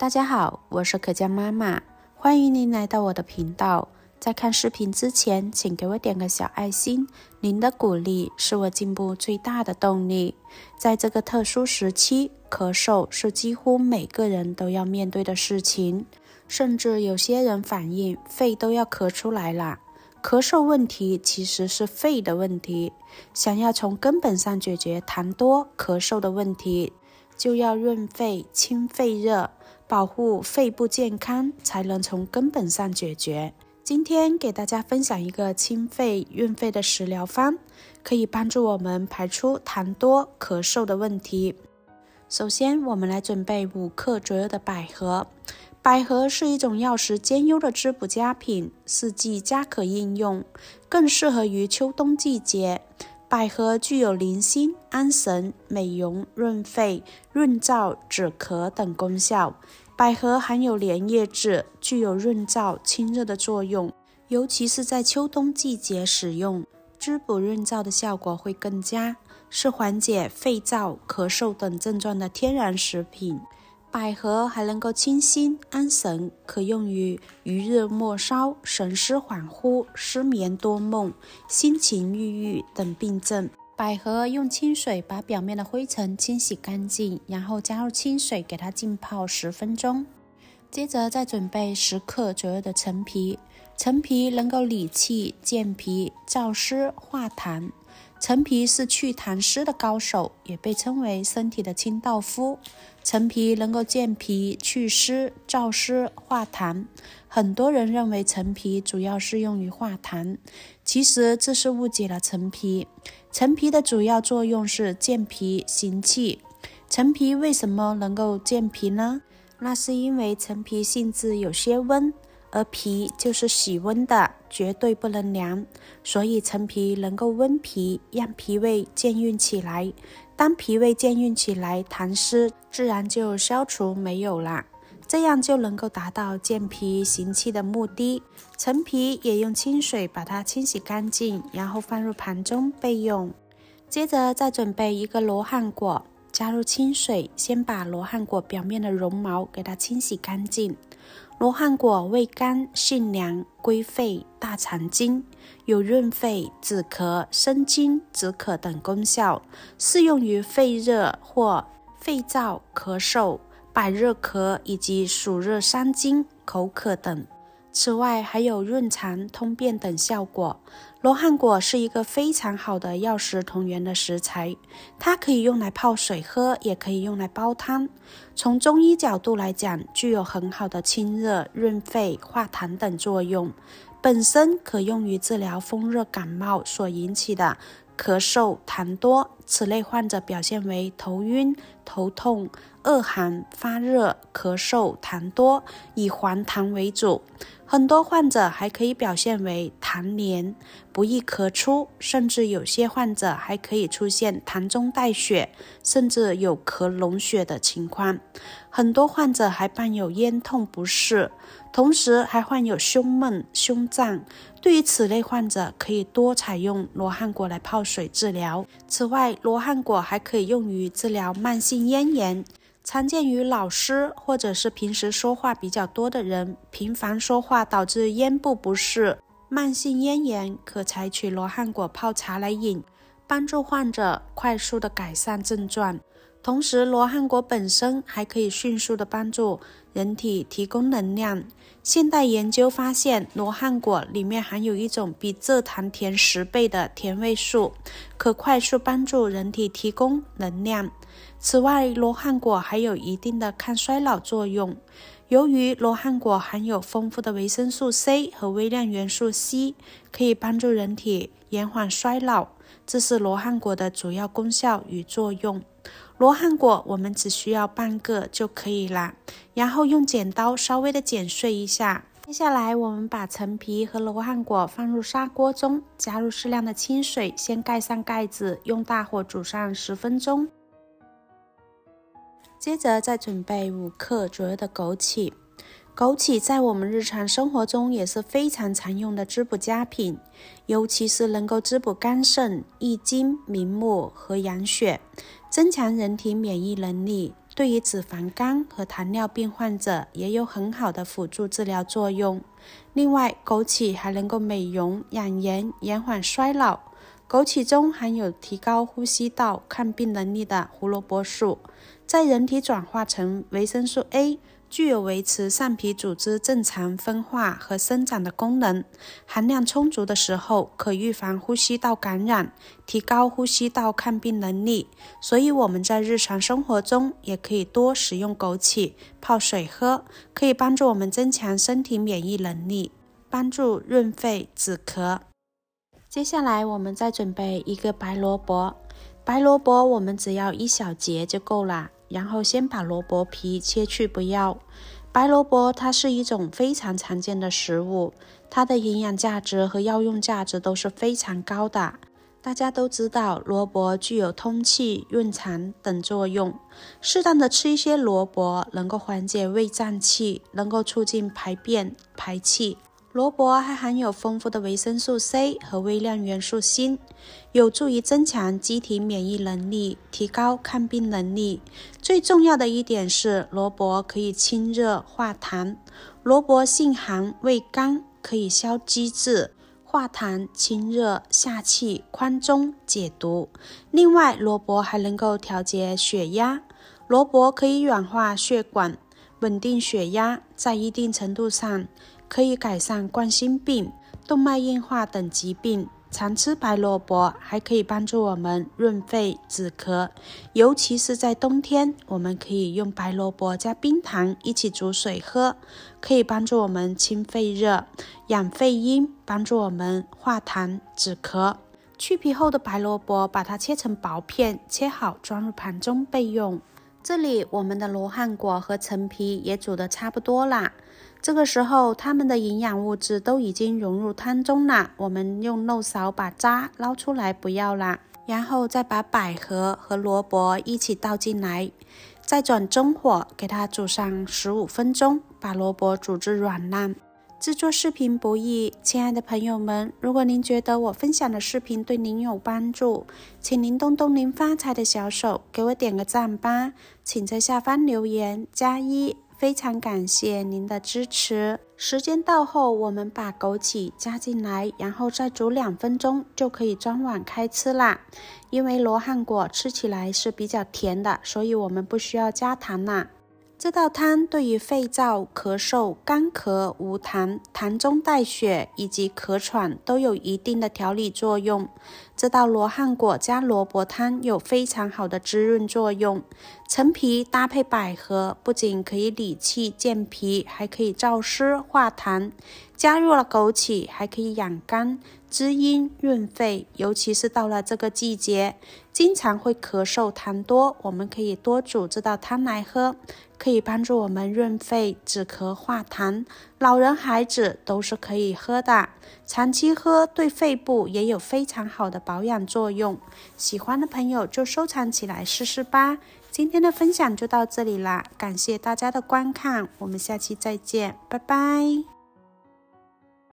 大家好，我是可嘉妈妈，欢迎您来到我的频道。在看视频之前，请给我点个小爱心，您的鼓励是我进步最大的动力。在这个特殊时期，咳嗽是几乎每个人都要面对的事情，甚至有些人反映肺都要咳出来了。咳嗽问题其实是肺的问题，想要从根本上解决痰多咳嗽的问题，就要润肺清肺热，保护肺部健康，才能从根本上解决。今天给大家分享一个清肺润肺的食疗方，可以帮助我们排出痰多咳嗽的问题。首先我们来准备5克左右的百合。百合是一种药食兼优的滋补佳品，四季皆可应用，更适合于秋冬季节。百合具有宁心、安神、美容、润肺、润燥、止咳等功效。百合含有莲叶质，具有润燥、清热的作用，尤其是在秋冬季节使用，滋补润燥的效果会更佳，是缓解肺燥、咳嗽等症状的天然食品。百合还能够清心安神，可用于余热末梢、神思恍惚、失眠多梦、心情郁郁等病症。百合用清水把表面的灰尘清洗干净，然后加入清水给它浸泡10分钟。接着再准备10克左右的陈皮。陈皮能够理气、健脾、燥湿、化痰。陈皮是祛痰湿的高手，也被称为身体的清道夫。陈皮能够健脾、祛湿、燥湿、化痰。很多人认为陈皮主要是用于化痰，其实这是误解了陈皮。陈皮的主要作用是健脾行气。陈皮为什么能够健脾呢？那是因为陈皮性质有些温，而脾就是喜温的，绝对不能凉，所以陈皮能够温脾，让脾胃健运起来。当脾胃健运起来，痰湿自然就消除没有了，这样就能够达到健脾行气的目的。陈皮也用清水把它清洗干净，然后放入盘中备用。接着再准备一个罗汉果，加入清水，先把罗汉果表面的绒毛给它清洗干净。罗汉果味甘性凉，归肺、大肠经，有润肺、止咳、生津、止渴等功效，适用于肺热或肺燥、咳嗽、百日咳以及暑热伤津、口渴等。此外还有润肠、通便等效果。罗汉果是一个非常好的药食同源的食材，它可以用来泡水喝，也可以用来煲汤。从中医角度来讲，具有很好的清热、润肺、化痰等作用，本身可用于治疗风热感冒所引起的咳嗽、痰多。此类患者表现为头晕、头痛、恶寒、发热、咳嗽、痰多，以黄痰为主。很多患者还可以表现为痰黏、不易咳出，甚至有些患者还可以出现痰中带血，甚至有咳脓血的情况。很多患者还伴有咽痛不适，同时还患有胸闷、胸胀。对于此类患者，可以多采用罗汉果来泡水治疗。此外，罗汉果还可以用于治疗慢性咽炎，常见于老师或者是平时说话比较多的人，频繁说话导致咽部不适，慢性咽炎，可采取罗汉果泡茶来饮，帮助患者快速的改善症状。同时，罗汉果本身还可以迅速的帮助人体提供能量。现代研究发现，罗汉果里面含有一种比蔗糖甜10倍的甜味素，可快速帮助人体提供能量。此外，罗汉果还有一定的抗衰老作用。由于罗汉果含有丰富的维生素 C 和微量元素 C， 可以帮助人体延缓衰老，这是罗汉果的主要功效与作用。罗汉果我们只需要半个就可以了，然后用剪刀稍微的剪碎一下。接下来我们把陈皮和罗汉果放入砂锅中，加入适量的清水，先盖上盖子，用大火煮上10分钟。接着再准备5克左右的枸杞。枸杞在我们日常生活中也是非常常用的滋补佳品，尤其是能够滋补肝肾、益精、明目和养血，增强人体免疫能力，对于脂肪肝和糖尿病患者也有很好的辅助治疗作用。另外，枸杞还能够美容、养颜、延缓衰老。枸杞中含有提高呼吸道抗病能力的胡萝卜素，在人体转化成维生素 A， 具有维持上皮组织正常分化和生长的功能。含量充足的时候，可预防呼吸道感染，提高呼吸道抗病能力。所以我们在日常生活中也可以多使用枸杞泡水喝，可以帮助我们增强身体免疫能力，帮助润肺止咳。接下来我们再准备一个白萝卜，白萝卜我们只要1小节就够了，然后先把萝卜皮切去不要。白萝卜它是一种非常常见的食物，它的营养价值和药用价值都是非常高的。大家都知道萝卜具有通气、润肠等作用，适当的吃一些萝卜能够缓解胃胀气，能够促进排便排气。萝卜还含有丰富的维生素 C 和微量元素锌，有助于增强机体免疫能力，提高抗病能力。最重要的一点是，萝卜可以清热化痰。萝卜性寒味甘，可以消积滞、化痰、清热、下气、宽中、解毒。另外，萝卜还能够调节血压。萝卜可以软化血管，稳定血压，在一定程度上可以改善冠心病、动脉硬化等疾病。常吃白萝卜还可以帮助我们润肺止咳，尤其是在冬天，我们可以用白萝卜加冰糖一起煮水喝，可以帮助我们清肺热、养肺阴，帮助我们化痰止咳。去皮后的白萝卜把它切成薄片，切好装入盘中备用。这里我们的罗汉果和陈皮也煮得差不多啦，这个时候它们的营养物质都已经融入汤中了，我们用漏勺把渣捞出来不要啦，然后再把百合和萝卜一起倒进来，再转中火给它煮上15分钟，把萝卜煮至软烂。制作视频不易，亲爱的朋友们，如果您觉得我分享的视频对您有帮助，请您动动您发财的小手，给我点个赞吧，请在下方留言加1，非常感谢您的支持。时间到后，我们把枸杞加进来，然后再煮2分钟，就可以装碗开吃啦。因为罗汉果吃起来是比较甜的，所以我们不需要加糖啦。这道汤对于肺燥、咳嗽、干咳、无痰、痰中带血以及咳喘都有一定的调理作用。这道罗汉果加萝卜汤有非常好的滋润作用。陈皮搭配百合，不仅可以理气健脾，还可以燥湿化痰。加入了枸杞，还可以养肝、滋阴、润肺，尤其是到了这个季节，经常会咳嗽痰多，我们可以多煮这道汤来喝，可以帮助我们润肺止咳化痰。老人孩子都是可以喝的，长期喝对肺部也有非常好的保养作用。喜欢的朋友就收藏起来试试吧。今天的分享就到这里啦，感谢大家的观看，我们下期再见，拜拜。